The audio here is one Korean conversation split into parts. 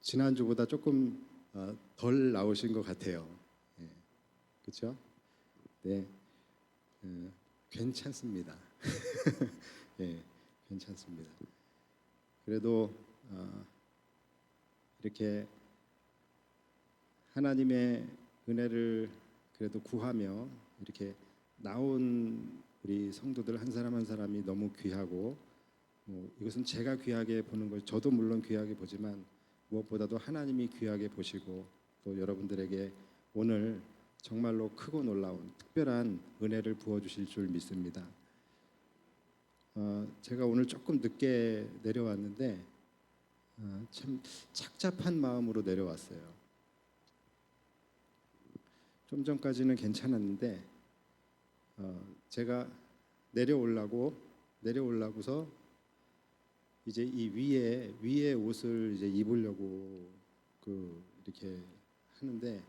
지난주보다 조금 덜 나오신 것 같아요. 예, 그렇죠? 네, 괜찮습니다. 예, 괜찮습니다. 그래도 이렇게 하나님의 은혜를 그래도 구하며 이렇게 나온 우리 성도들 한 사람 한 사람이 너무 귀하고, 이것은 제가 귀하게 보는 것, 저도 물론 귀하게 보지만 무엇보다도 하나님이 귀하게 보시고 또 여러분들에게 오늘 정말로 크고 놀라운 특별한 은혜를 부어주실 줄 믿습니다. 제가 오늘 조금 늦게 내려왔는데 참 착잡한 마음으로 내려왔어요. 좀 전까지는 괜찮았는데 제가 내려오려고서 이제 이 위에 옷을 이제 입으려고 이렇게 하는데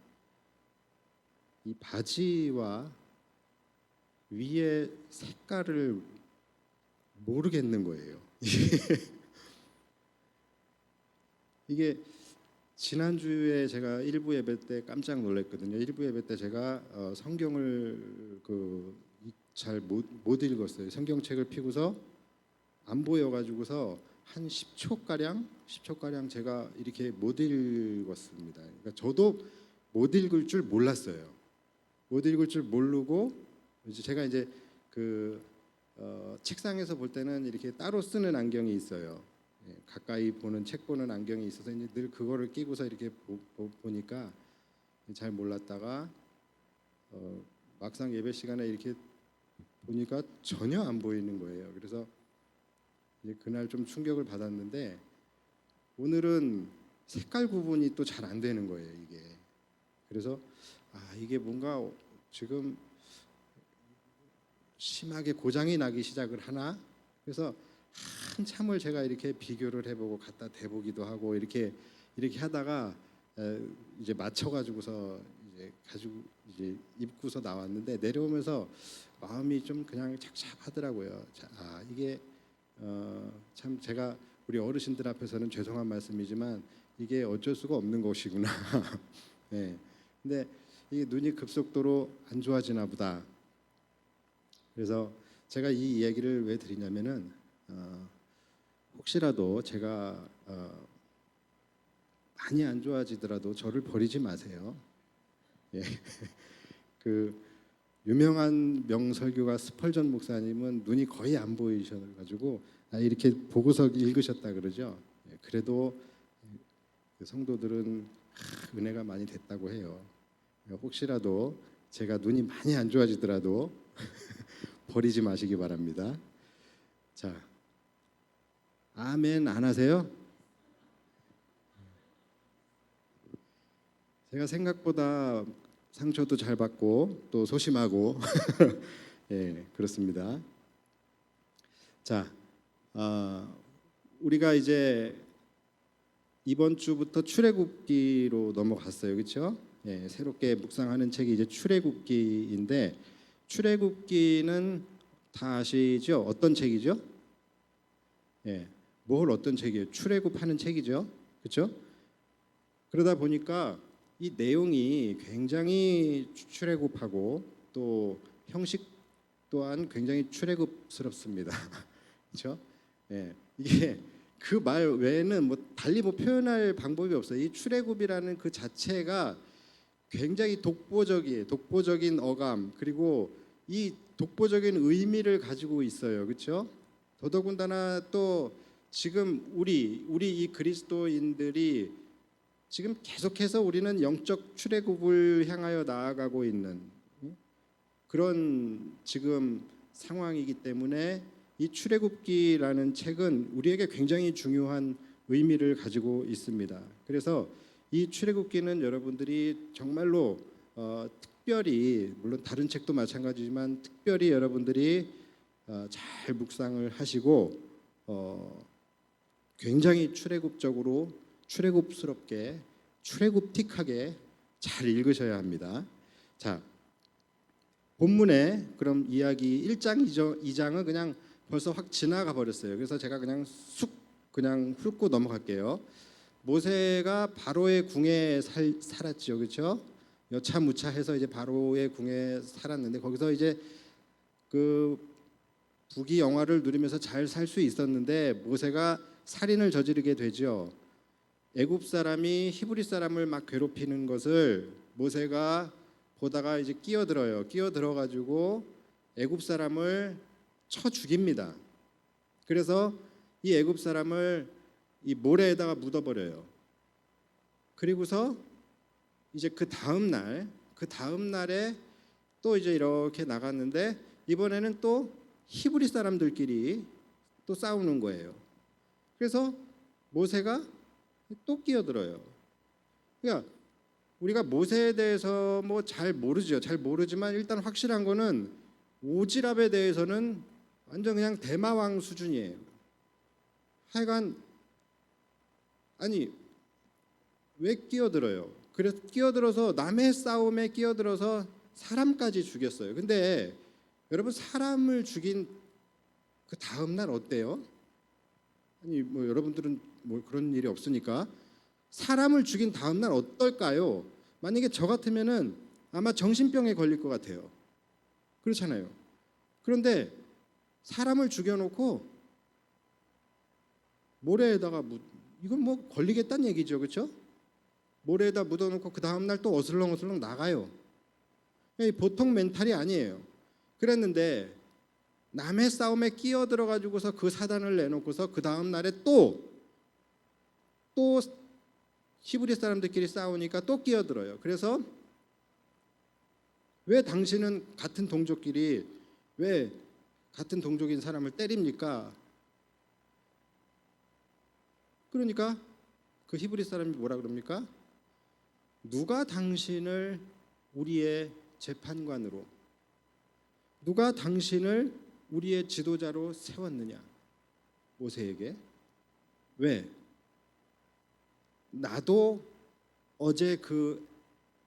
이 바지와 위에 색깔을 모르겠는 거예요. 이게 지난주에 제가 일부 예배 때 깜짝 놀랐거든요. 일부 예배 때 제가 성경을 잘 못 읽었어요. 성경책을 펴고서 안 보여가지고서 한 10초가량 제가 이렇게 못 읽었습니다. 그러니까 저도 못 읽을 줄 몰랐어요. 못 읽을 줄 모르고 이제 제가 이제 책상에서 볼 때는 이렇게 따로 쓰는 안경이 있어요. 가까이 보는 책 보는 안경이 있어서 이제 늘 그거를 끼고서 이렇게 보니까 잘 몰랐다가 막상 예배 시간에 이렇게 보니까 전혀 안 보이는 거예요. 그래서 이제 그날 좀 충격을 받았는데 오늘은 색깔 구분이 또 잘 안 되는 거예요, 이게. 그래서 이게 뭔가 지금 심하게 고장이 나기 시작을 하나? 그래서 한참을 제가 이렇게 비교를 해보고 갖다 대보기도 하고 이렇게 하다가 이제 맞춰가지고서 이제 입고서 나왔는데 내려오면서 마음이 좀 그냥 착잡하더라고요. 이게 참 제가 우리 어르신들 앞에서는 죄송한 말씀이지만 이게 어쩔 수가 없는 것이구나. 네. 근데 이게 눈이 급속도로 안 좋아지나 보다. 그래서 제가 이 이야기를 왜 드리냐면은 혹시라도 제가 많이 안 좋아지더라도 저를 버리지 마세요. 예. 유명한 명설교가 스펄전 목사님은 눈이 거의 안 보이셔가지고 이렇게 보고서 읽으셨다 그러죠. 그래도 성도들은 은혜가 많이 됐다고 해요. 혹시라도 제가 눈이 많이 안 좋아지더라도 버리지 마시기 바랍니다. 자, 아멘 안 하세요? 제가 생각보다 상처도 잘 받고 또 소심하고 예, 그렇습니다. 자, 우리가 이제 이번 주부터 출애굽기로 넘어갔어요, 그렇죠? 예, 새롭게 묵상하는 책이 이제 출애굽기인데 출애굽기는 다 아시죠? 어떤 책이죠? 예, 어떤 책이에요? 출애굽하는 책이죠, 그렇죠? 그러다 보니까 이 내용이 굉장히 출애굽하고 또 형식 또한 굉장히 출애굽스럽습니다. 그렇죠? 예, 이게 그 말 외에는 달리 표현할 방법이 없어요. 이 출애굽이라는 그 자체가 굉장히 독보적이에요. 독보적인 어감 그리고 이 독보적인 의미를 가지고 있어요. 그렇죠? 더더군다나 또 지금 우리 이 그리스도인들이 지금 계속해서 우리는 영적 출애굽을 향하여 나아가고 있는 그런 지금 상황이기 때문에 이 출애굽기라는 책은 우리에게 굉장히 중요한 의미를 가지고 있습니다. 그래서 이 출애굽기는 여러분들이 정말로 특별히 물론 다른 책도 마찬가지지만 특별히 여러분들이 잘 묵상을 하시고 굉장히 출애굽적으로 출애굽스럽게 출애굽틱하게 잘 읽으셔야 합니다. 자, 본문에 그럼 이야기 1장 2장은 그냥 벌써 확 지나가 버렸어요. 그래서 제가 그냥 쑥 그냥 훑고 넘어갈게요. 모세가 바로의 궁에 살았죠, 그렇죠? 여차무차해서 이제 바로의 궁에 살았는데 거기서 이제 그 부귀 영화를 누리면서 잘 살 수 있었는데 모세가 살인을 저지르게 되죠. 애굽 사람이 히브리 사람을 막 괴롭히는 것을 모세가 보다가 이제 끼어들어요. 끼어들어 가지고 애굽 사람을 쳐 죽입니다. 그래서 이 애굽 사람을 이 모래에다가 묻어버려요. 그리고서 이제 그 다음 날에 또 이제 이렇게 나갔는데 이번에는 또 히브리 사람들끼리 또 싸우는 거예요. 그래서 모세가 또 끼어들어요. 그러니까 우리가 모세에 대해서 뭐 잘 모르죠. 잘 모르지만 일단 확실한 거는 오지랖에 대해서는 완전 그냥 대마왕 수준이에요. 하여간 아니 왜 끼어들어요? 그래서 끼어들어서 남의 싸움에 끼어들어서 사람까지 죽였어요. 근데 여러분 사람을 죽인 그 다음 날 어때요? 아니 뭐 여러분들은 뭐 그런 일이 없으니까 사람을 죽인 다음 날 어떨까요? 만약에 저 같으면은 아마 정신병에 걸릴 것 같아요. 그렇잖아요. 그런데 사람을 죽여놓고 모래에다가 이건 뭐 걸리겠다는 얘기죠, 그렇죠? 모래에다 묻어놓고 그 다음 날 또 어슬렁어슬렁 나가요. 보통 멘탈이 아니에요. 그랬는데 남의 싸움에 끼어들어 가지고서 그 사단을 내놓고서 그 다음 날에 또 히브리 사람들끼리 싸우니까 또 끼어들어요. 그래서 왜 당신은 같은 동족끼리 왜 같은 동족인 사람을 때립니까? 그러니까 그 히브리 사람이 뭐라 그럽니까? 누가 당신을 우리의 재판관으로, 누가 당신을 우리의 지도자로 세웠느냐? 모세에게. 왜? 나도 어제 그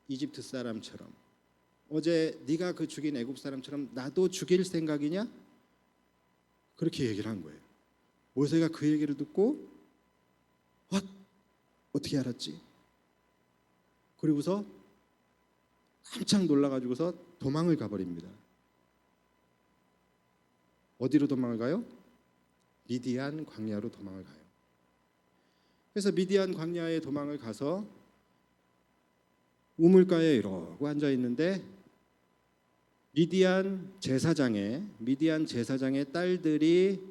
이집트 사람처럼, 어제 네가 그 죽인 애굽 사람처럼 나도 죽일 생각이냐? 그렇게 얘기를 한 거예요. 모세가 그 얘기를 듣고 어떻게 알았지? 그리고서 깜짝 놀라가지고서 도망을 가버립니다. 어디로 도망을 가요? 미디안 광야로 도망을 가요. 그래서 미디안 광야에 도망을 가서 우물가에 이러고 앉아 있는데 미디안 제사장의 딸들이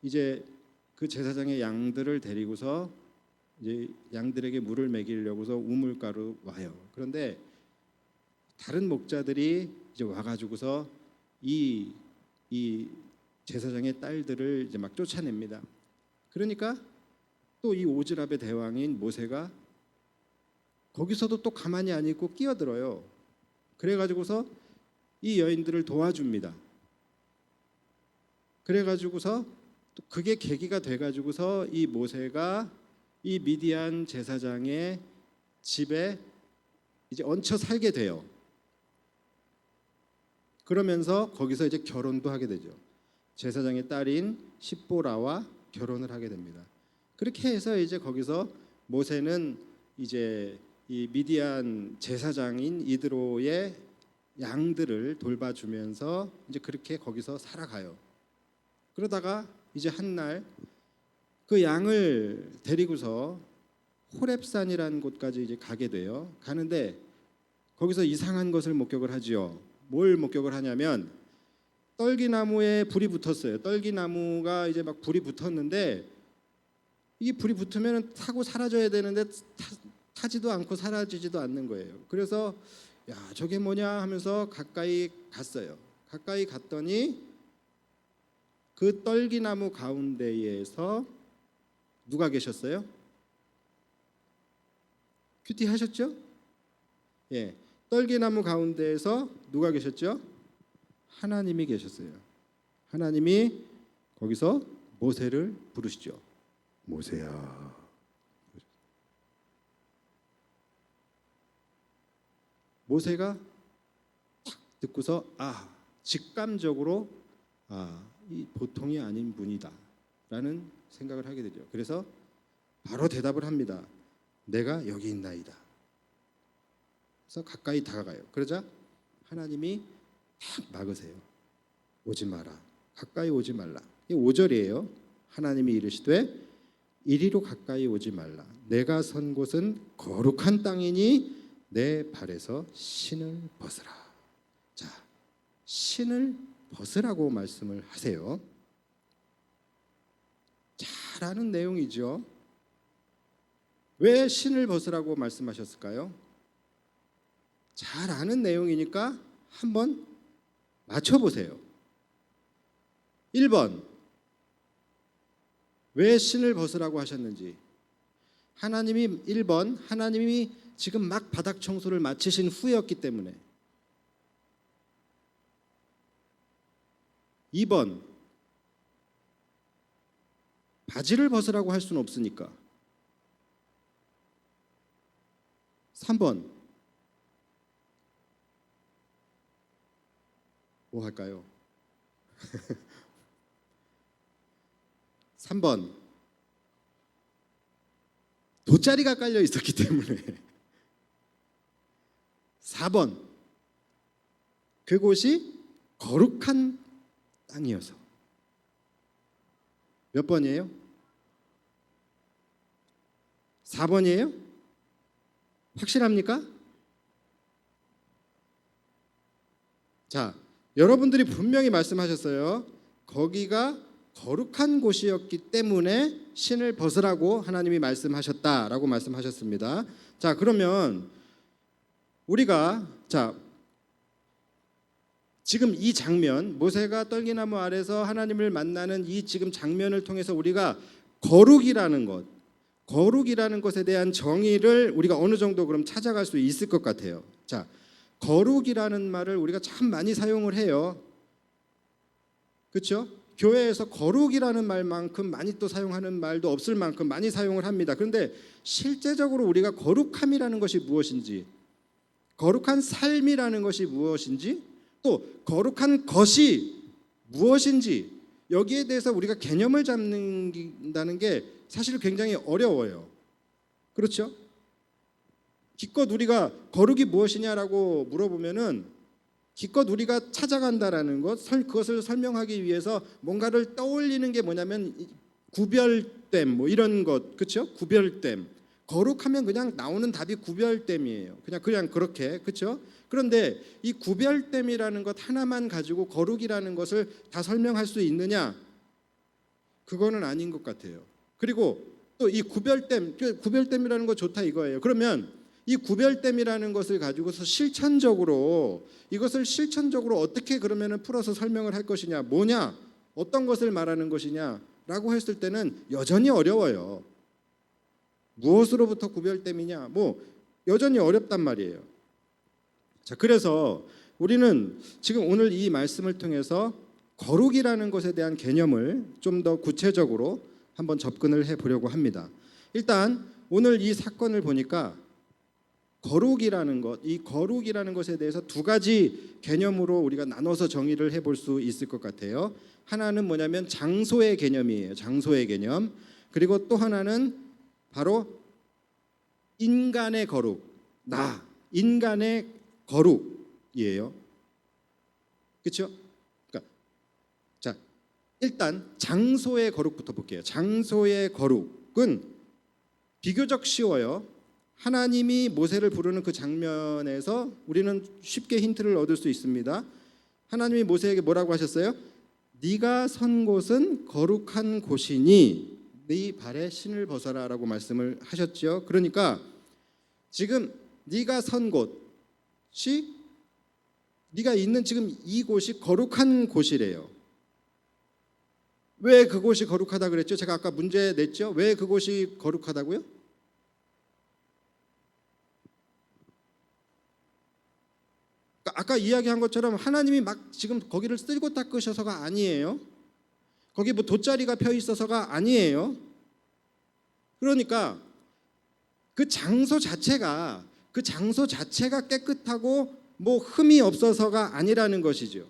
이제 그 제사장의 양들을 데리고서 이제 양들에게 물을 먹이려고서 우물가로 와요. 그런데 다른 목자들이 이제 와가지고서 이 제사장의 딸들을 이제 막 쫓아냅니다. 그러니까 또 이 오지랖의 대왕인 모세가 거기서도 또 가만히 안 있고 끼어들어요. 그래가지고서 이 여인들을 도와줍니다. 그래가지고서 또 그게 계기가 돼가지고서 이 모세가 이 미디안 제사장의 집에 이제 얹혀 살게 돼요. 그러면서 거기서 이제 결혼도 하게 되죠. 제사장의 딸인 십보라와 결혼을 하게 됩니다. 그렇게 해서 이제 거기서 모세는 이제 이 미디안 제사장인 이드로의 양들을 돌봐주면서 이제 그렇게 거기서 살아가요. 그러다가 이제 한 날 그 양을 데리고서 호렙산이라는 곳까지 이제 가게 돼요. 가는데 거기서 이상한 것을 목격을 하지요. 뭘 목격을 하냐면 떨기나무에 불이 붙었어요. 떨기나무가 이제 막 불이 붙었는데 이게 불이 붙으면 타고 사라져야 되는데 타지도 않고 사라지지도 않는 거예요. 그래서 야 저게 뭐냐 하면서 가까이 갔어요. 가까이 갔더니 그 떨기나무 가운데에서 누가 계셨어요? 큐티 하셨죠? 예, 떨기나무 가운데에서 누가 계셨죠? 하나님이 계셨어요. 하나님이 거기서 모세를 부르시죠. 모세야. 모세가 딱 듣고서 직감적으로 이 보통이 아닌 분이다라는 생각을 하게 되죠. 그래서 바로 대답을 합니다. 내가 여기 있나이다. 그래서 가까이 다가가요. 그러자 하나님이 탁 막으세요. 오지 마라. 가까이 오지 말라. 이 5절이에요. 하나님이 이르시되 이리로 가까이 오지 말라. 내가 선 곳은 거룩한 땅이니 내 발에서 신을 벗으라. 자, 신을 벗으라고 말씀을 하세요. 잘 아는 내용이죠. 왜 신을 벗으라고 말씀하셨을까요? 잘 아는 내용이니까 한번 맞춰보세요. 1번, 왜 신을 벗으라고 하셨는지. 하나님이 1번, 하나님이 지금 막 바닥 청소를 마치신 후였기 때문에. 2번, 바지를 벗으라고 할 수는 없으니까. 3번, 뭐 할까요? 3번, 돗자리가 깔려 있었기 때문에. 4번, 그곳이 거룩한 땅이어서. 몇 번이에요? 4번이에요? 확실합니까? 자, 여러분들이 분명히 말씀하셨어요. 거기가 거룩한 곳이었기 때문에 신을 벗으라고 하나님이 말씀하셨다라고 말씀하셨습니다. 자, 그러면 우리가 지금 이 장면, 모세가 떨기나무 아래서 하나님을 만나는 이 지금 장면을 통해서 우리가 거룩이라는 것에 대한 정의를 우리가 어느 정도 그럼 찾아갈 수 있을 것 같아요. 자, 거룩이라는 말을 우리가 참 많이 사용을 해요. 그렇죠? 교회에서 거룩이라는 말만큼 많이 또 사용하는 말도 없을 만큼 많이 사용을 합니다. 그런데 실제적으로 우리가 거룩함이라는 것이 무엇인지, 거룩한 삶이라는 것이 무엇인지, 또 거룩한 것이 무엇인지, 여기에 대해서 우리가 개념을 잡는다는 게 사실 굉장히 어려워요. 그렇죠? 기껏 우리가 거룩이 무엇이냐라고 물어보면은 기껏 우리가 찾아간다라는 것, 그것을 설명하기 위해서 뭔가를 떠올리는 게 뭐냐면 구별됨, 뭐 이런 것, 그렇죠? 구별됨. 거룩하면 그냥 나오는 답이 구별됨이에요. 그냥 그렇게, 그렇죠? 그런데 이 구별됨이라는 것 하나만 가지고 거룩이라는 것을 다 설명할 수 있느냐? 그거는 아닌 것 같아요. 그리고 또 이 구별됨이라는 거 좋다 이거예요. 그러면 이 구별됨이라는 것을 가지고서 이것을 실천적으로 어떻게 그러면은 풀어서 설명을 할 것이냐, 뭐냐, 어떤 것을 말하는 것이냐라고 했을 때는 여전히 어려워요. 무엇으로부터 구별됨이냐, 뭐 여전히 어렵단 말이에요. 자, 그래서 우리는 지금 오늘 이 말씀을 통해서 거룩이라는 것에 대한 개념을 좀 더 구체적으로 한번 접근을 해보려고 합니다. 일단 오늘 이 사건을 보니까 이 거룩이라는 것에 대해서 두 가지 개념으로 우리가 나눠서 정의를 해볼 수 있을 것 같아요. 하나는 뭐냐면 장소의 개념이에요. 장소의 개념. 그리고 또 하나는 바로 인간의 거룩, 인간의 거룩이에요. 그렇죠? 그러니까 자, 일단 장소의 거룩부터 볼게요. 장소의 거룩은 비교적 쉬워요. 하나님이 모세를 부르는 그 장면에서 우리는 쉽게 힌트를 얻을 수 있습니다. 하나님이 모세에게 뭐라고 하셨어요? 네가 선 곳은 거룩한 곳이니 네 발에 신을 벗어라라고 말씀을 하셨죠. 그러니까 지금 네가 선 곳이, 네가 있는 지금 이곳이 거룩한 곳이래요. 왜 그곳이 거룩하다 그랬죠? 제가 아까 문제 냈죠. 왜 그곳이 거룩하다고요? 아까 이야기한 것처럼 하나님이 막 지금 거기를 쓸고 닦으셔서가 아니에요. 거기 뭐 돗자리가 펴 있어서가 아니에요. 그러니까 그 장소 자체가 깨끗하고 뭐 흠이 없어서가 아니라는 것이죠.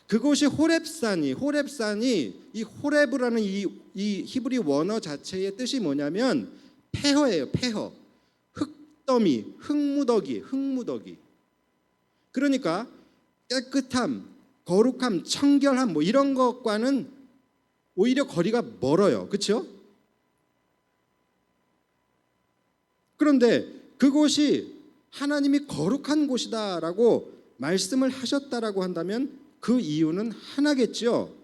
그곳이 호렙산이 이 호렙이라는 이 히브리 원어 자체의 뜻이 뭐냐면 폐허예요. 폐허. 흙더미, 흙무더기. 그러니까 깨끗함, 거룩함, 청결함 뭐 이런 것과는 오히려 거리가 멀어요. 그렇죠? 그런데 그곳이 하나님이 거룩한 곳이다라고 말씀을 하셨다라고 한다면 그 이유는 하나겠죠.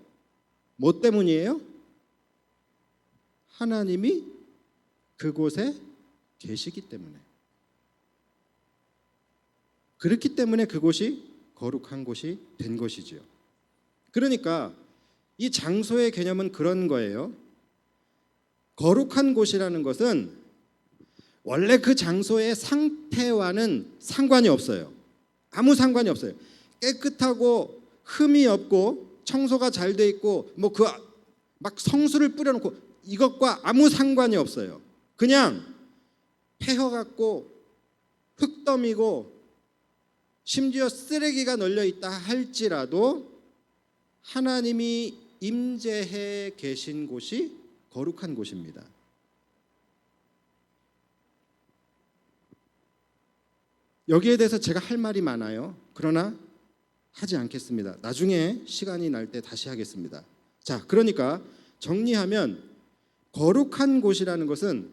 뭐 때문이에요? 하나님이 그곳에 계시기 때문에. 그렇기 때문에 그곳이 거룩한 곳이 된 것이지요. 그러니까 이 장소의 개념은 그런 거예요. 거룩한 곳이라는 것은 원래 그 장소의 상태와는 상관이 없어요. 아무 상관이 없어요. 깨끗하고 흠이 없고 청소가 잘 돼 있고 뭐 그 막 성수를 뿌려놓고 이것과 아무 상관이 없어요. 그냥 폐허 같고 흙더미고 심지어 쓰레기가 널려 있다 할지라도 하나님이 임재해 계신 곳이 거룩한 곳입니다. 여기에 대해서 제가 할 말이 많아요. 그러나 하지 않겠습니다. 나중에 시간이 날 때 다시 하겠습니다. 자, 그러니까 정리하면 거룩한 곳이라는 것은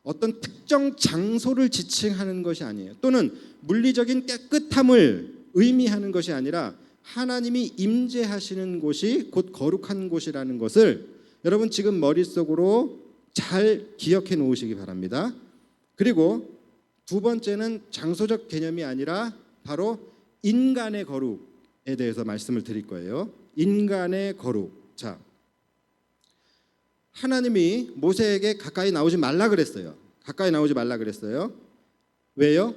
어떤 특정 장소를 지칭하는 것이 아니에요. 또는 물리적인 깨끗함을 의미하는 것이 아니라 하나님이 임재하시는 곳이 곧 거룩한 곳이라는 것을 여러분 지금 머릿속으로 잘 기억해 놓으시기 바랍니다. 그리고 두 번째는 장소적 개념이 아니라 바로 인간의 거룩에 대해서 말씀을 드릴 거예요. 인간의 거룩. 자, 하나님이 모세에게 가까이 나오지 말라 그랬어요. 가까이 나오지 말라 그랬어요. 왜요?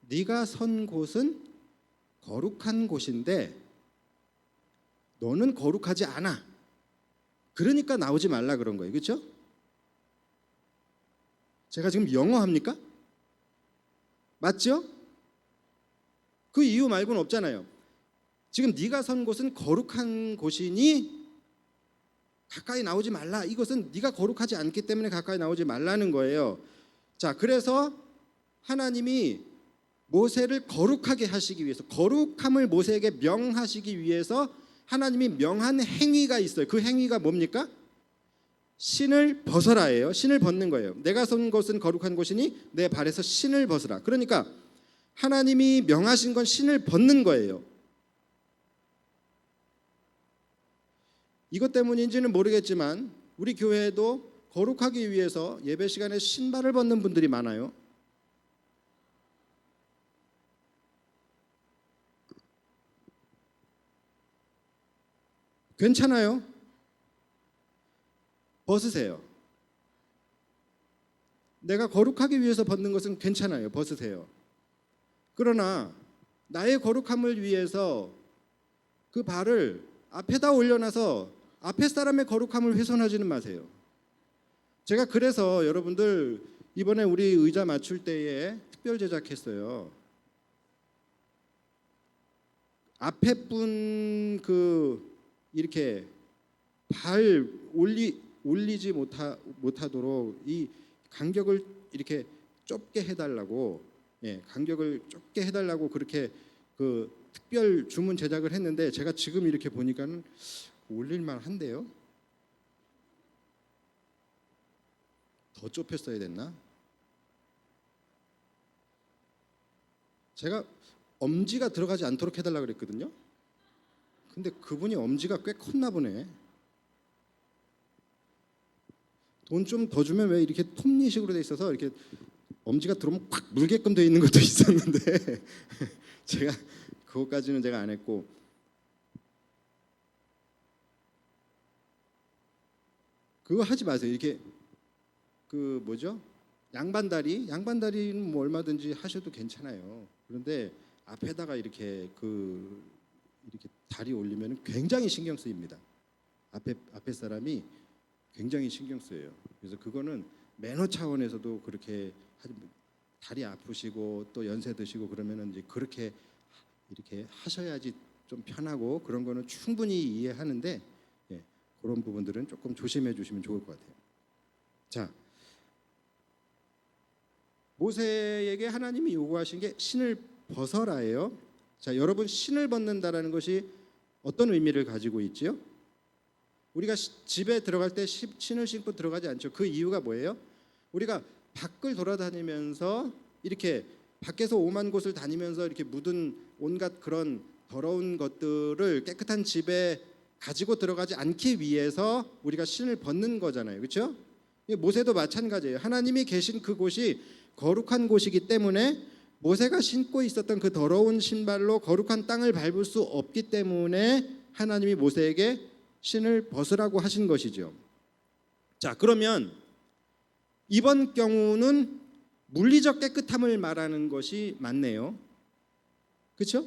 네가 선 곳은 거룩한 곳인데 너는 거룩하지 않아. 그러니까 나오지 말라 그런 거예요. 그렇죠? 제가 지금 영어 합니까? 맞죠? 그 이유 말고는 없잖아요. 지금 네가 선 곳은 거룩한 곳이니 가까이 나오지 말라. 이것은 네가 거룩하지 않기 때문에 가까이 나오지 말라는 거예요. 자, 그래서 하나님이 모세를 거룩하게 하시기 위해서 거룩함을 모세에게 명하시기 위해서 하나님이 명한 행위가 있어요. 그 행위가 뭡니까? 신을 벗어라예요. 신을 벗는 거예요. 내가 선 곳은 거룩한 곳이니 내 발에서 신을 벗으라. 그러니까 하나님이 명하신 건 신을 벗는 거예요. 이것 때문인지는 모르겠지만 우리 교회에도 거룩하기 위해서 예배 시간에 신발을 벗는 분들이 많아요. 괜찮아요. 벗으세요. 내가 거룩하기 위해서 벗는 것은 괜찮아요. 벗으세요. 그러나 나의 거룩함을 위해서 그 발을 앞에다 올려놔서 앞에 사람의 거룩함을 훼손하지는 마세요. 제가 그래서 여러분들 이번에 우리 의자 맞출 때에 특별 제작했어요. 앞에 분 이렇게 발 올리지 못하도록 이 간격을 이렇게 좁게 해달라고, 간격을 좁게 해달라고 그렇게 그 특별 주문 제작을 했는데 제가 지금 이렇게 보니까는 올릴만 한데요. 더 좁혔어야 됐나? 제가 엄지가 들어가지 않도록 해달라 그랬거든요. 근데 그분이 엄지가 꽤 컸나 보네. 돈 좀 더 주면 왜 이렇게 톱니식으로 돼 있어서 이렇게 엄지가 들어오면 콱 물게끔 돼 있는 것도 있었는데 제가 그것까지는 제가 안 했고, 그거 하지 마세요. 이렇게 그 뭐죠? 양반다리는 뭐 얼마든지 하셔도 괜찮아요. 그런데 앞에다가 이렇게 이렇게 다리 올리면 굉장히 신경 쓰입니다. 앞에 사람이 굉장히 신경 쓰여요. 그래서 그거는 매너 차원에서도 그렇게 다리 아프시고 또 연세 드시고 그러면은 이제 그렇게 이렇게 하셔야지 좀 편하고 그런 거는 충분히 이해하는데 예, 그런 부분들은 조금 조심해 주시면 좋을 것 같아요. 자, 모세에게 하나님이 요구하신 게 신을 벗어라예요. 자, 여러분 신을 벗는다라는 것이 어떤 의미를 가지고 있지요? 우리가 집에 들어갈 때 신을 신고 들어가지 않죠. 그 이유가 뭐예요? 우리가 밖을 돌아다니면서 이렇게 밖에서 오만 곳을 다니면서 이렇게 묻은 온갖 그런 더러운 것들을 깨끗한 집에 가지고 들어가지 않기 위해서 우리가 신을 벗는 거잖아요. 그렇죠? 모세도 마찬가지예요. 하나님이 계신 그곳이 거룩한 곳이기 때문에 모세가 신고 있었던 그 더러운 신발로 거룩한 땅을 밟을 수 없기 때문에 하나님이 모세에게 신을 벗으라고 하신 것이죠. 자, 그러면 이번 경우는 물리적 깨끗함을 말하는 것이 맞네요. 그렇죠?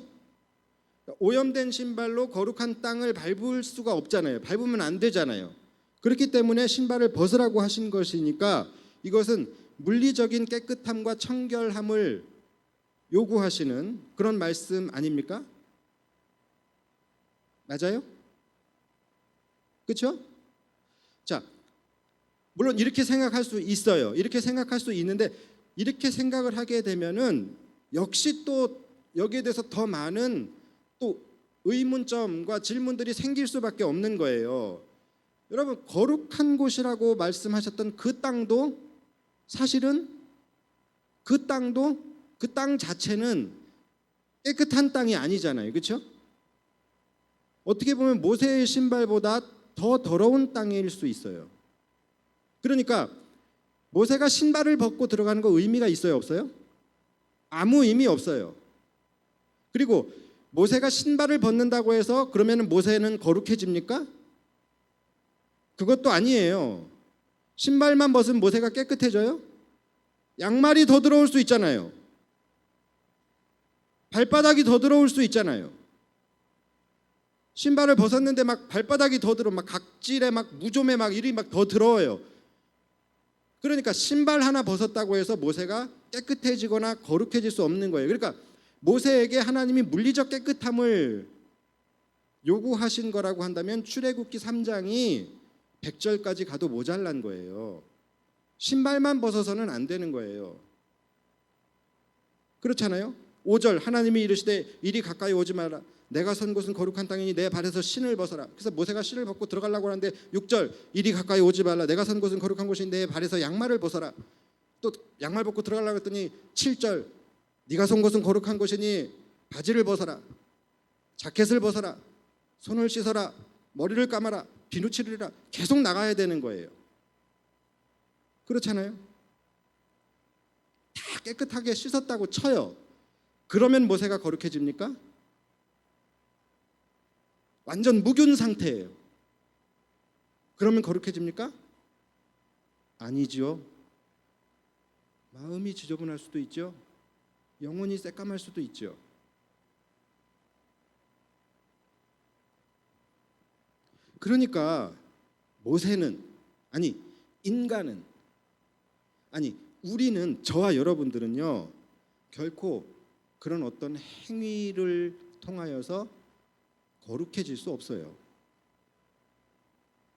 오염된 신발로 거룩한 땅을 밟을 수가 없잖아요. 밟으면 안 되잖아요. 그렇기 때문에 신발을 벗으라고 하신 것이니까 이것은 물리적인 깨끗함과 청결함을 요구하시는 그런 말씀 아닙니까? 맞아요? 그렇죠? 자, 물론 이렇게 생각할 수 있어요. 이렇게 생각할 수 있는데 이렇게 생각을 하게 되면은 역시 또 여기에 대해서 더 많은 또 의문점과 질문들이 생길 수밖에 없는 거예요. 여러분, 거룩한 곳이라고 말씀하셨던 그 땅도 사실은 그 땅 자체는 깨끗한 땅이 아니잖아요. 그렇죠? 어떻게 보면 모세의 신발보다 더 더러운 땅일 수 있어요. 그러니까 모세가 신발을 벗고 들어가는 거 의미가 있어요, 없어요? 아무 의미 없어요. 그리고 모세가 신발을 벗는다고 해서 그러면 모세는 거룩해집니까? 그것도 아니에요. 신발만 벗으면 모세가 깨끗해져요? 양말이 더 들어올 수 있잖아요. 발바닥이 더 들어올 수 있잖아요. 신발을 벗었는데 막 발바닥이 더 들어, 막 각질에 막 무좀에 막 이리 막 더 들어와요. 그러니까 신발 하나 벗었다고 해서 모세가 깨끗해지거나 거룩해질 수 없는 거예요. 그러니까 모세에게 하나님이 물리적 깨끗함을 요구하신 거라고 한다면 출애굽기 3장이 100절까지 가도 모자란 거예요. 신발만 벗어서는 안 되는 거예요. 그렇잖아요? 5절 하나님이 이르시되 이리 가까이 오지 마라. 내가 선 곳은 거룩한 땅이니 내 발에서 신을 벗어라. 그래서 모세가 신을 벗고 들어가려고 하는데 6절 이리 가까이 오지 말라. 내가 선 곳은 거룩한 곳이니 내 발에서 양말을 벗어라. 또 양말 벗고 들어가려고 했더니 7절 네가 선 곳은 거룩한 곳이니 바지를 벗어라. 자켓을 벗어라. 손을 씻어라. 머리를 감아라. 비누칠이라. 계속 나가야 되는 거예요. 그렇잖아요? 다 깨끗하게 씻었다고 쳐요. 그러면 모세가 거룩해집니까? 완전 무균 상태예요. 그러면 거룩해집니까? 아니죠. 마음이 지저분할 수도 있죠. 영혼이 새까말 수도 있죠. 그러니까 모세는 인간은 우리는 저와 여러분들은요 결코 그런 어떤 행위를 통하여서 거룩해질 수 없어요.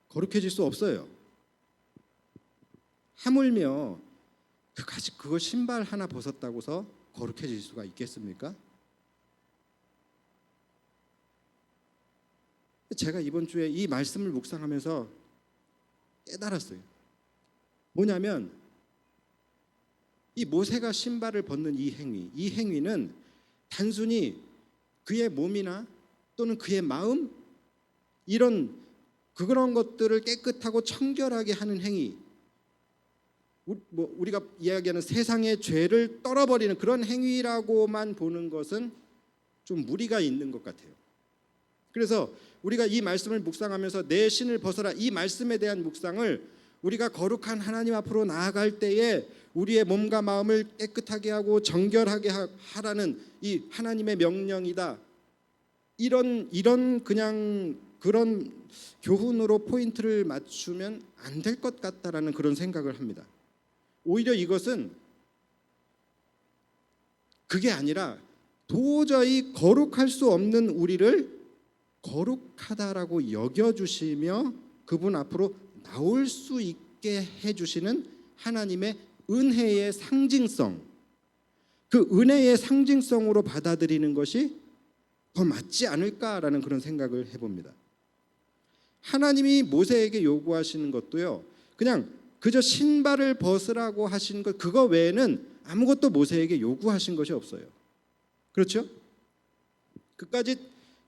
거룩해질 수 없어요. 하물며 그거 신발 하나 벗었다고서 거룩해질 수가 있겠습니까? 제가 이번 주에 이 말씀을 묵상하면서 깨달았어요. 뭐냐면 이 모세가 신발을 벗는 이 행위는 단순히 그의 몸이나 또는 그의 마음 그런 것들을 깨끗하고 청결하게 하는 행위, 우리가 이야기하는 세상의 죄를 떨어버리는 그런 행위라고만 보는 것은 좀 무리가 있는 것 같아요. 그래서 우리가 이 말씀을 묵상하면서 내 신을 벗어라 이 말씀에 대한 묵상을 우리가 거룩한 하나님 앞으로 나아갈 때에 우리의 몸과 마음을 깨끗하게 하고 정결하게 하라는 이 하나님의 명령이다. 이런 그냥 그런 교훈으로 포인트를 맞추면 안 될 것 같다라는 그런 생각을 합니다. 오히려 이것은 그게 아니라 도저히 거룩할 수 없는 우리를 거룩하다라고 여겨주시며 그분 앞으로 나올 수 있게 해주시는 하나님의 은혜의 상징성, 그 은혜의 상징성으로 받아들이는 것이 더 맞지 않을까라는 그런 생각을 해봅니다. 하나님이 모세에게 요구하시는 것도요, 그냥 그저 신발을 벗으라고 하신 것, 그거 외에는 아무것도 모세에게 요구하신 것이 없어요. 그렇죠? 그까지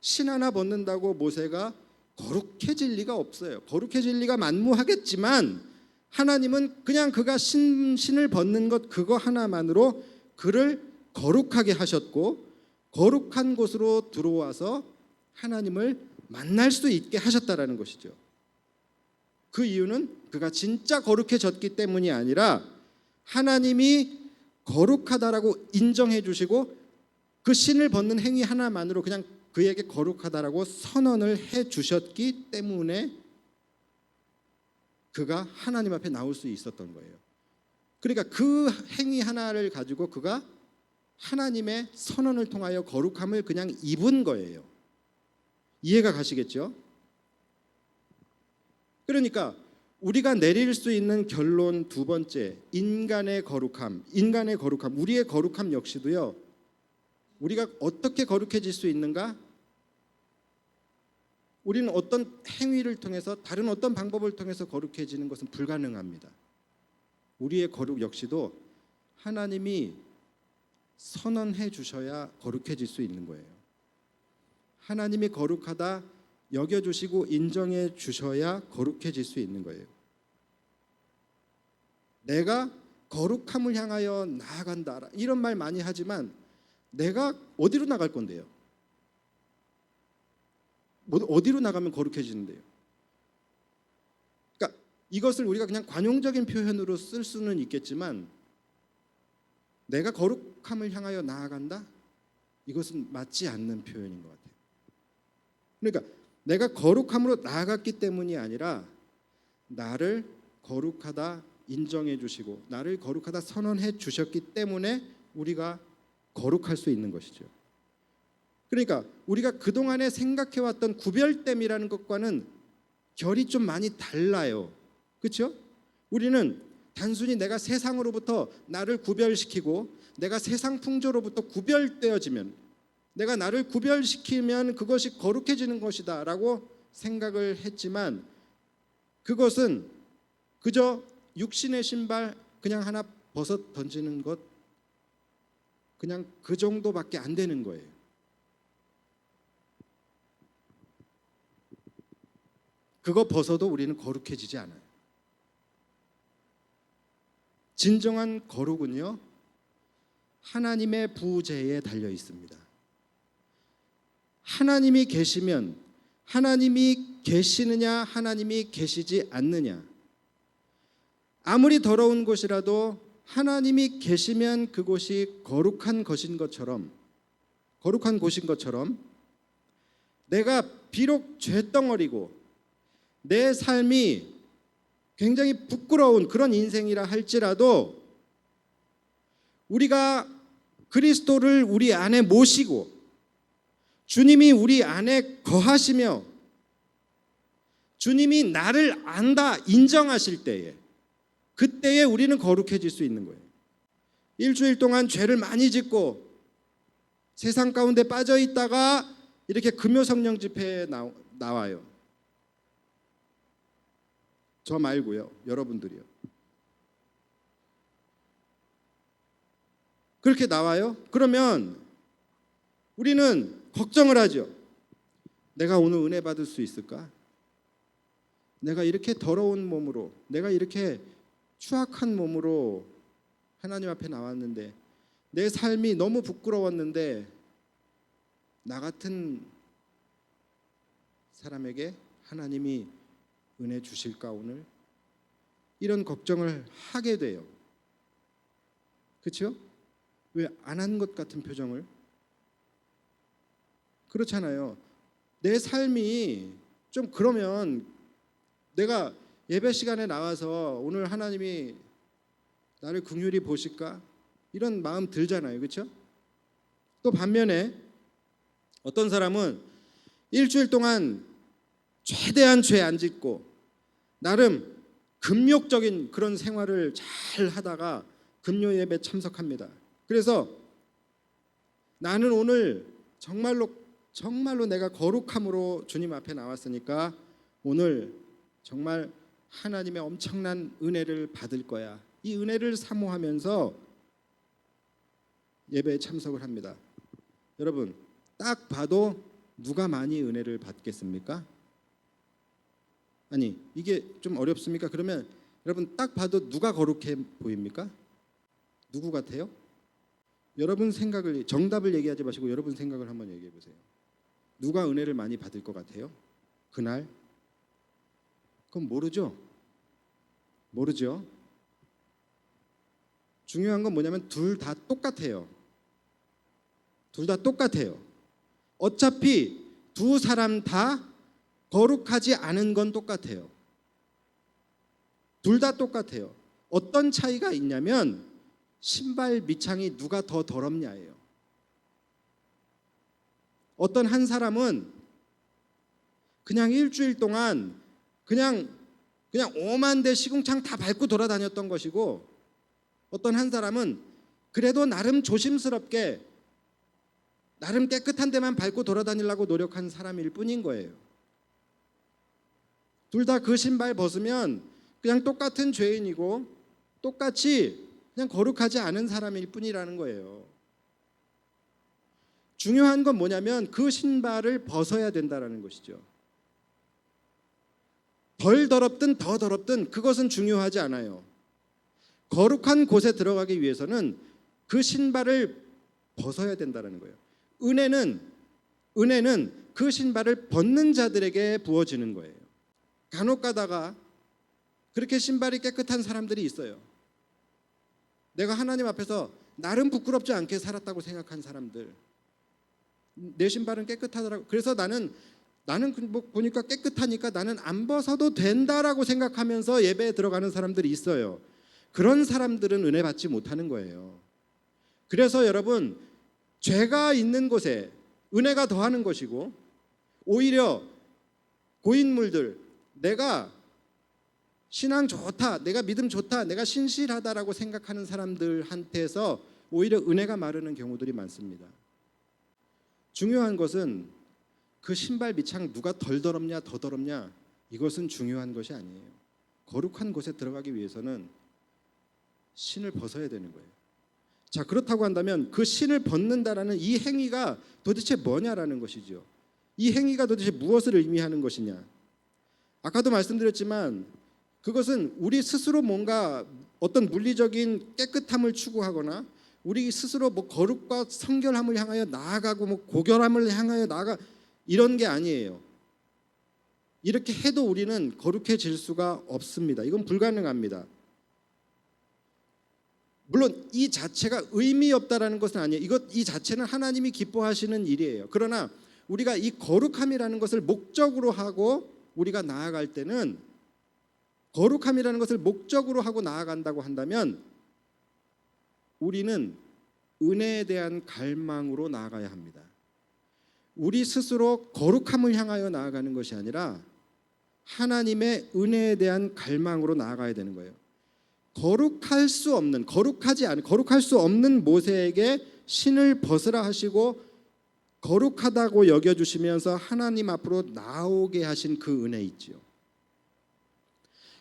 신 하나 벗는다고 모세가 거룩해질 리가 없어요. 거룩해질 리가 만무하겠지만 하나님은 그냥 그가 신을 벗는 것 그거 하나만으로 그를 거룩하게 하셨고, 거룩한 곳으로 들어와서 하나님을 만날 수 있게 하셨다라는 것이죠. 그 이유는 그가 진짜 거룩해졌기 때문이 아니라 하나님이 거룩하다라고 인정해 주시고 그 신을 벗는 행위 하나만으로 그냥 그에게 거룩하다라고 선언을 해 주셨기 때문에 그가 하나님 앞에 나올 수 있었던 거예요. 그러니까 그 행위 하나를 가지고 그가 하나님의 선언을 통하여 거룩함을 그냥 입은 거예요. 이해가 가시겠죠? 그러니까 우리가 내릴 수 있는 결론 두 번째, 인간의 거룩함, 우리의 거룩함 역시도요, 우리가 어떻게 거룩해질 수 있는가? 우리는 어떤 행위를 통해서, 다른 어떤 방법을 통해서 거룩해지는 것은 불가능합니다. 우리의 거룩 역시도 하나님이 선언해 주셔야 거룩해질 수 있는 거예요. 하나님이 거룩하다 여겨주시고 인정해 주셔야 거룩해질 수 있는 거예요. 내가 거룩함을 향하여 나아간다, 이런 말 많이 하지만 내가 어디로 나갈 건데요? 어디로 나가면 거룩해지는데요? 그러니까 이것을 우리가 그냥 관용적인 표현으로 쓸 수는 있겠지만 내가 거룩함을 향하여 나아간다? 이것은 맞지 않는 표현인 것 같아요. 그러니까 내가 거룩함으로 나아갔기 때문이 아니라 나를 거룩하다 인정해 주시고 나를 거룩하다 선언해 주셨기 때문에 우리가 거룩할 수 있는 것이죠. 그러니까 우리가 그동안에 생각해왔던 구별됨이라는 것과는 결이 좀 많이 달라요. 그렇죠? 우리는 단순히 내가 세상으로부터 나를 구별시키고 내가 세상 풍조로부터 구별되어지면, 내가 나를 구별시키면 그것이 거룩해지는 것이다 라고 생각을 했지만 그것은 그저 육신의 신발 그냥 하나 벗어 던지는 것, 그냥 그 정도밖에 안 되는 거예요. 그거 벗어도 우리는 거룩해지지 않아요. 진정한 거룩은요, 하나님의 부재에 달려 있습니다. 하나님이 계시면, 하나님이 계시느냐 하나님이 계시지 않느냐, 아무리 더러운 곳이라도 하나님이 계시면 그곳이 거룩한 곳인 것처럼 내가 비록 죄덩어리고 내 삶이 굉장히 부끄러운 그런 인생이라 할지라도 우리가 그리스도를 우리 안에 모시고 주님이 우리 안에 거하시며 주님이 나를 안다 인정하실 때에, 그때에 우리는 거룩해질 수 있는 거예요. 일주일 동안 죄를 많이 짓고 세상 가운데 빠져 있다가 이렇게 금요 성령 집회에 나와요. 저 말고요, 여러분들이요. 그렇게 나와요? 그러면 우리는 걱정을 하죠. 내가 오늘 은혜 받을 수 있을까? 내가 이렇게 더러운 몸으로, 내가 이렇게 추악한 몸으로 하나님 앞에 나왔는데, 내 삶이 너무 부끄러웠는데 나 같은 사람에게 하나님이 은혜 주실까 오늘? 이런 걱정을 하게 돼요. 그렇죠? 왜 안 한 것 같은 표정을? 그렇잖아요. 내 삶이 좀 그러면 내가 예배 시간에 나와서 오늘 하나님이 나를 긍휼히 보실까? 이런 마음 들잖아요. 그렇죠? 또 반면에 어떤 사람은 일주일 동안 최대한 죄 안 짓고 나름 금욕적인 그런 생활을 잘 하다가 금요 예배 참석합니다. 그래서 나는 오늘 정말로 내가 거룩함으로 주님 앞에 나왔으니까 오늘 정말 하나님의 엄청난 은혜를 받을 거야. 이 은혜를 사모하면서 예배에 참석을 합니다. 여러분, 딱 봐도 누가 많이 은혜를 받겠습니까? 아니, 이게 좀 어렵습니까? 그러면 여러분 딱 봐도 누가 거룩해 보입니까? 누구 같아요? 여러분 생각을, 정답을 얘기하지 마시고 여러분 생각을 한번 얘기해 보세요. 누가 은혜를 많이 받을 것 같아요? 그날? 그건 모르죠. 중요한 건 뭐냐면 둘 다 똑같아요. 어차피 두 사람 다 거룩하지 않은 건 똑같아요. 둘 다 똑같아요. 어떤 차이가 있냐면 신발 밑창이 누가 더 더럽냐예요. 어떤 한 사람은 그냥 일주일 동안 그냥 오만 대 시궁창 다 밟고 돌아다녔던 것이고, 어떤 한 사람은 그래도 나름 조심스럽게 나름 깨끗한 데만 밟고 돌아다니려고 노력한 사람일 뿐인 거예요. 둘 다 그 신발 벗으면 그냥 똑같은 죄인이고 똑같이 그냥 거룩하지 않은 사람일 뿐이라는 거예요. 중요한 건 뭐냐면 그 신발을 벗어야 된다는 것이죠. 덜 더럽든 더 더럽든 그것은 중요하지 않아요. 거룩한 곳에 들어가기 위해서는 그 신발을 벗어야 된다는 거예요. 은혜는 그 신발을 벗는 자들에게 부어지는 거예요. 간혹 가다가 그렇게 신발이 깨끗한 사람들이 있어요. 내가 하나님 앞에서 나름 부끄럽지 않게 살았다고 생각한 사람들, 내 신발은 깨끗하더라고. 그래서 나는 뭐 보니까 깨끗하니까 나는 안 벗어도 된다라고 생각하면서 예배에 들어가는 사람들이 있어요. 그런 사람들은 은혜 받지 못하는 거예요. 그래서 여러분, 죄가 있는 곳에 은혜가 더하는 것이고, 오히려 고인물들, 내가 신앙 좋다, 내가 믿음 좋다, 내가 신실하다라고 생각하는 사람들한테서 오히려 은혜가 마르는 경우들이 많습니다. 중요한 것은 그 신발 밑창 누가 덜 더럽냐 더 더럽냐, 이것은 중요한 것이 아니에요. 거룩한 곳에 들어가기 위해서는 신을 벗어야 되는 거예요. 자, 그렇다고 한다면 그 신을 벗는다라는 이 행위가 도대체 뭐냐라는 것이죠. 이 행위가 도대체 무엇을 의미하는 것이냐. 아까도 말씀드렸지만 그것은 우리 스스로 뭔가 어떤 물리적인 깨끗함을 추구하거나 우리 스스로 뭐 거룩과 성결함을 향하여 나아가고 뭐 고결함을 향하여 나아가, 이런 게 아니에요. 이렇게 해도 우리는 거룩해질 수가 없습니다. 이건 불가능합니다. 물론 이 자체가 의미 없다라는 것은 아니에요. 이 자체는 하나님이 기뻐하시는 일이에요. 그러나 우리가 이 거룩함이라는 것을 목적으로 하고 우리가 나아갈 때는, 거룩함이라는 것을 목적으로 하고 나아간다고 한다면 우리는 은혜에 대한 갈망으로 나아가야 합니다. 우리 스스로 거룩함을 향하여 나아가는 것이 아니라 하나님의 은혜에 대한 갈망으로 나아가야 되는 거예요. 거룩할 수 없는 모세에게 신을 벗으라 하시고 거룩하다고 여겨주시면서 하나님 앞으로 나오게 하신 그 은혜 있지요.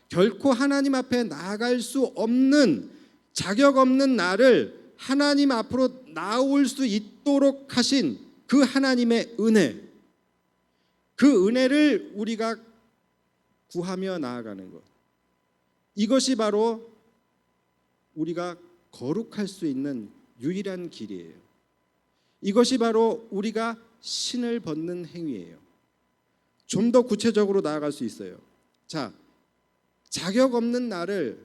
결코 하나님 앞에 나아갈 수 없는, 자격 없는 나를 하나님 앞으로 나올 수 있도록 하신 그 하나님의 은혜, 그 은혜를 우리가 구하며 나아가는 것, 이것이 바로 우리가 거룩할 수 있는 유일한 길이에요. 이것이 바로 우리가 신을 벗는 행위예요. 좀 더 구체적으로 나아갈 수 있어요. 자, 자격 없는 나를,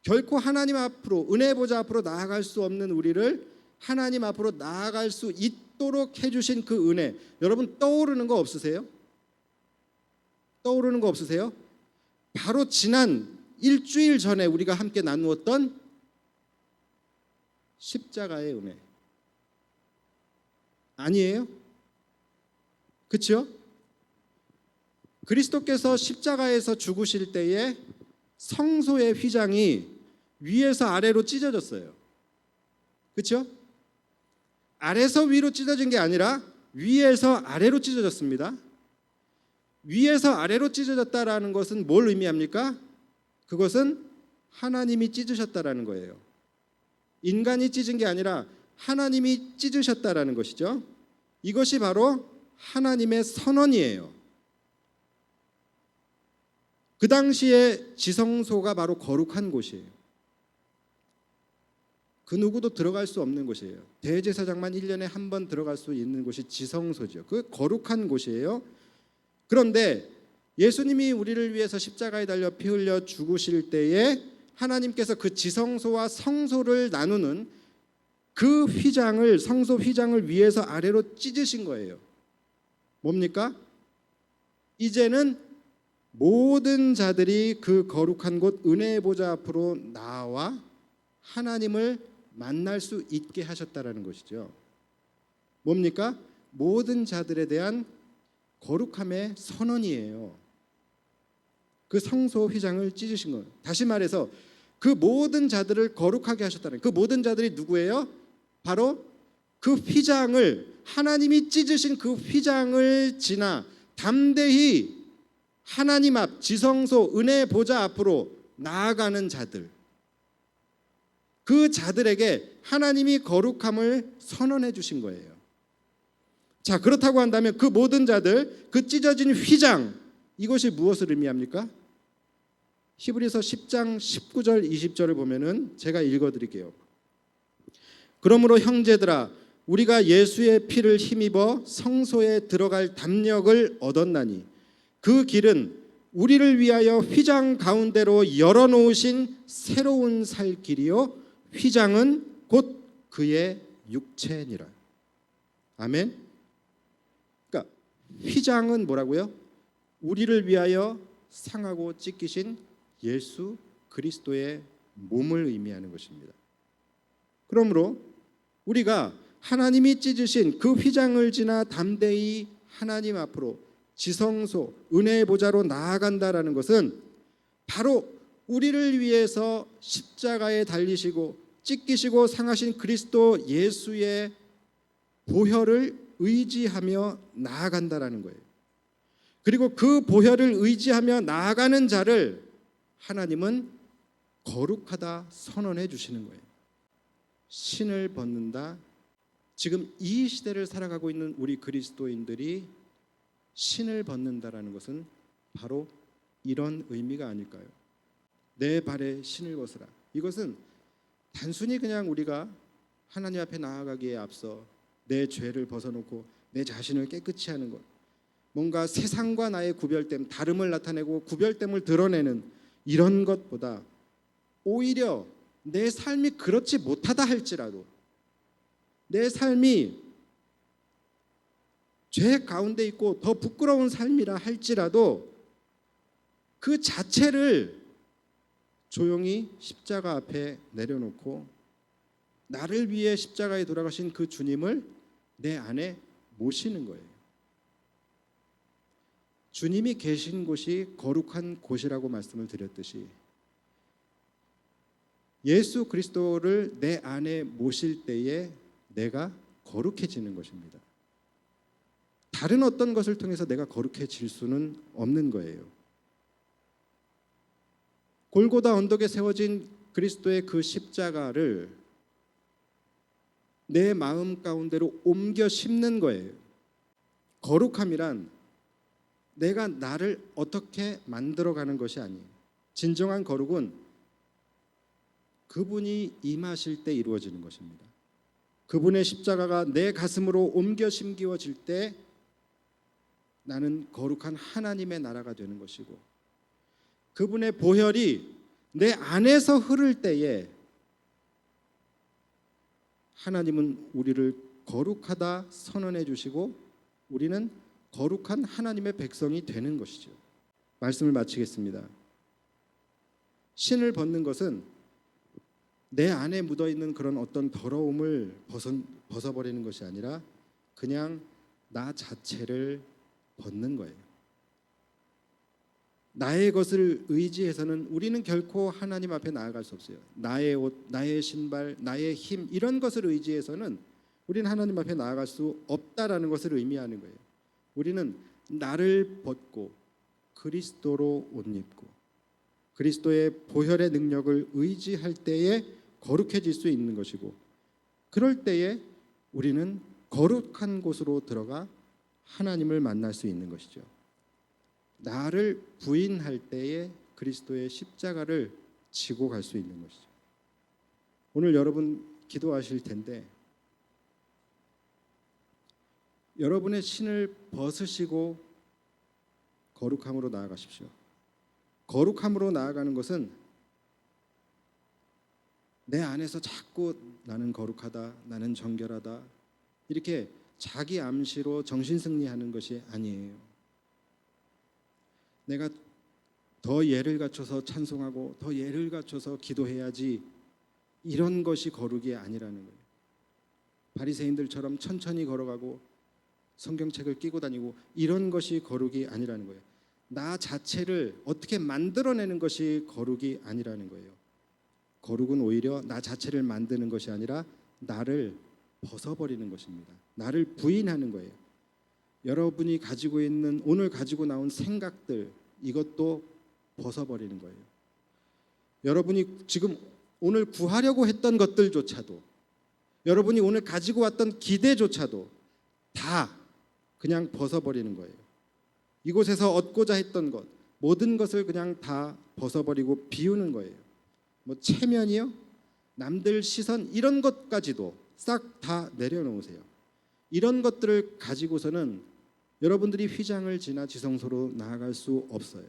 결코 하나님 앞으로, 은혜 보좌 앞으로 나아갈 수 없는 우리를 하나님 앞으로 나아갈 수 있도록 해주신 그 은혜, 여러분 떠오르는 거 없으세요? 바로 지난 일주일 전에 우리가 함께 나누었던 십자가의 은혜. 아니에요? 그렇죠? 그리스도께서 십자가에서 죽으실 때에 성소의 휘장이 위에서 아래로 찢어졌어요. 그렇죠? 아래서 위로 찢어진 게 아니라 위에서 아래로 찢어졌습니다. 위에서 아래로 찢어졌다라는 것은 뭘 의미합니까? 그것은 하나님이 찢으셨다라는 거예요. 인간이 찢은 게 아니라 하나님이 찢으셨다라는 것이죠. 이것이 바로 하나님의 선언이에요. 그 당시에 지성소가 바로 거룩한 곳이에요. 그 누구도 들어갈 수 없는 곳이에요. 대제사장만 1년에 한 번 들어갈 수 있는 곳이 지성소죠. 그 거룩한 곳이에요. 그런데 예수님이 우리를 위해서 십자가에 달려 피 흘려 죽으실 때에 하나님께서 그 지성소와 성소를 나누는 그 휘장을, 성소 휘장을 위에서 아래로 찢으신 거예요. 뭡니까? 이제는 모든 자들이 그 거룩한 곳 은혜의 보좌 앞으로 나와 하나님을 만날 수 있게 하셨다라는 것이죠. 뭡니까? 모든 자들에 대한 거룩함의 선언이에요. 그 성소 휘장을 찢으신 거예요. 다시 말해서 그 모든 자들을 거룩하게 하셨다는, 그 모든 자들이 누구예요? 바로 그 휘장을, 하나님이 찢으신 그 휘장을 지나 담대히 하나님 앞 지성소 은혜의 보좌 앞으로 나아가는 자들, 그 자들에게 하나님이 거룩함을 선언해 주신 거예요. 자, 그렇다고 한다면 그 모든 자들, 그 찢어진 휘장, 이것이 무엇을 의미합니까? 히브리서 10장 19절 20절을 보면은 제가 읽어드릴게요. 그러므로 형제들아, 우리가 예수의 피를 힘입어 성소에 들어갈 담력을 얻었나니 그 길은 우리를 위하여 휘장 가운데로 열어놓으신 새로운 살 길이요 휘장은 곧 그의 육체니라. 아멘. 그러니까 휘장은 뭐라고요? 우리를 위하여 상하고 찢기신 예수 그리스도의 몸을 의미하는 것입니다. 그러므로 우리가 하나님이 찢으신 그 휘장을 지나 담대히 하나님 앞으로 지성소 은혜의 보좌로 나아간다라는 것은 바로 우리를 위해서 십자가에 달리시고 찢기시고 상하신 그리스도 예수의 보혈을 의지하며 나아간다라는 거예요. 그리고 그 보혈을 의지하며 나아가는 자를 하나님은 거룩하다 선언해 주시는 거예요. 신을 벗는다. 지금 이 시대를 살아가고 있는 우리 그리스도인들이 신을 벗는다라는 것은 바로 이런 의미가 아닐까요? 내 발에 신을 벗으라. 이것은 단순히 그냥 우리가 하나님 앞에 나아가기에 앞서 내 죄를 벗어놓고 내 자신을 깨끗이 하는 것, 뭔가 세상과 나의 구별됨, 다름을 나타내고 구별됨을 드러내는 이런 것보다 오히려 내 삶이 그렇지 못하다 할지라도, 내 삶이 죄 가운데 있고 더 부끄러운 삶이라 할지라도 그 자체를 조용히 십자가 앞에 내려놓고 나를 위해 십자가에 돌아가신 그 주님을 내 안에 모시는 거예요. 주님이 계신 곳이 거룩한 곳이라고 말씀을 드렸듯이 예수 그리스도를 내 안에 모실 때에 내가 거룩해지는 것입니다. 다른 어떤 것을 통해서 내가 거룩해질 수는 없는 거예요. 골고다 언덕에 세워진 그리스도의 그 십자가를 내 마음 가운데로 옮겨 심는 거예요. 거룩함이란 내가 나를 어떻게 만들어가는 것이 아니에요. 진정한 거룩은 그분이 임하실 때 이루어지는 것입니다. 그분의 십자가가 내 가슴으로 옮겨 심기워질 때 나는 거룩한 하나님의 나라가 되는 것이고, 그분의 보혈이 내 안에서 흐를 때에 하나님은 우리를 거룩하다 선언해 주시고 우리는 거룩한 하나님의 백성이 되는 것이죠. 말씀을 마치겠습니다. 신을 벗는 것은 내 안에 묻어있는 그런 어떤 더러움을 벗어버리는 것이 아니라 그냥 나 자체를 벗는 거예요. 나의 것을 의지해서는 우리는 결코 하나님 앞에 나아갈 수 없어요. 나의 옷, 나의 신발, 나의 힘 이런 것을 의지해서는 우리는 하나님 앞에 나아갈 수 없다라는 것을 의미하는 거예요. 우리는 나를 벗고 그리스도로 옷 입고 그리스도의 보혈의 능력을 의지할 때에 거룩해질 수 있는 것이고, 그럴 때에 우리는 거룩한 곳으로 들어가 하나님을 만날 수 있는 것이죠. 나를 부인할 때에 그리스도의 십자가를 지고 갈 수 있는 것이죠. 오늘 여러분 기도하실 텐데 여러분의 신을 벗으시고 거룩함으로 나아가십시오. 거룩함으로 나아가는 것은 내 안에서 자꾸 나는 거룩하다, 나는 정결하다 이렇게 자기 암시로 정신승리하는 것이 아니에요. 내가 더 예를 갖춰서 찬송하고 더 예를 갖춰서 기도해야지 이런 것이 거룩이 아니라는 거예요. 바리새인들처럼 천천히 걸어가고 성경책을 끼고 다니고 이런 것이 거룩이 아니라는 거예요. 나 자체를 어떻게 만들어내는 것이 거룩이 아니라는 거예요. 거룩은 오히려 나 자체를 만드는 것이 아니라 나를 벗어버리는 것입니다. 나를 부인하는 거예요. 여러분이 가지고 있는 오늘 가지고 나온 생각들 이것도 벗어버리는 거예요. 여러분이 지금 오늘 구하려고 했던 것들조차도, 여러분이 오늘 가지고 왔던 기대조차도 다 그냥 벗어버리는 거예요. 이곳에서 얻고자 했던 것 모든 것을 그냥 다 벗어버리고 비우는 거예요. 뭐 체면이요? 남들 시선 이런 것까지도 싹 다 내려놓으세요. 이런 것들을 가지고서는 여러분들이 휘장을 지나 지성소로 나아갈 수 없어요.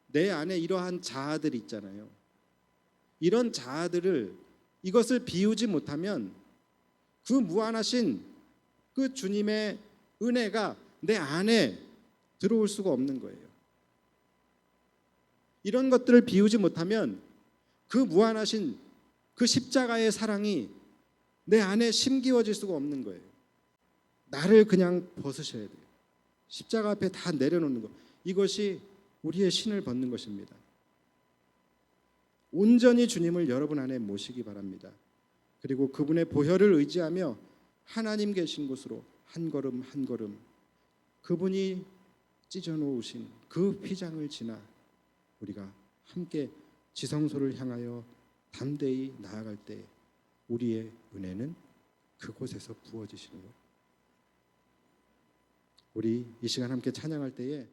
내 안에 이러한 자아들이 있잖아요. 이런 자아들을 이것을 비우지 못하면 그 무한하신 그 주님의 은혜가 내 안에 들어올 수가 없는 거예요. 이런 것들을 비우지 못하면 그 무한하신 그 십자가의 사랑이 내 안에 심기워질 수가 없는 거예요. 나를 그냥 벗으셔야 돼요. 십자가 앞에 다 내려놓는 것, 이것이 우리의 신을 벗는 것입니다. 온전히 주님을 여러분 안에 모시기 바랍니다. 그리고 그분의 보혈을 의지하며 하나님 계신 곳으로 한 걸음 한 걸음 그분이 찢어놓으신 그 휘장을 지나 우리가 함께 지성소를 향하여 담대히 나아갈 때 우리의 은혜는 그곳에서 부어지시는 것. 우리 이 시간 함께 찬양할 때에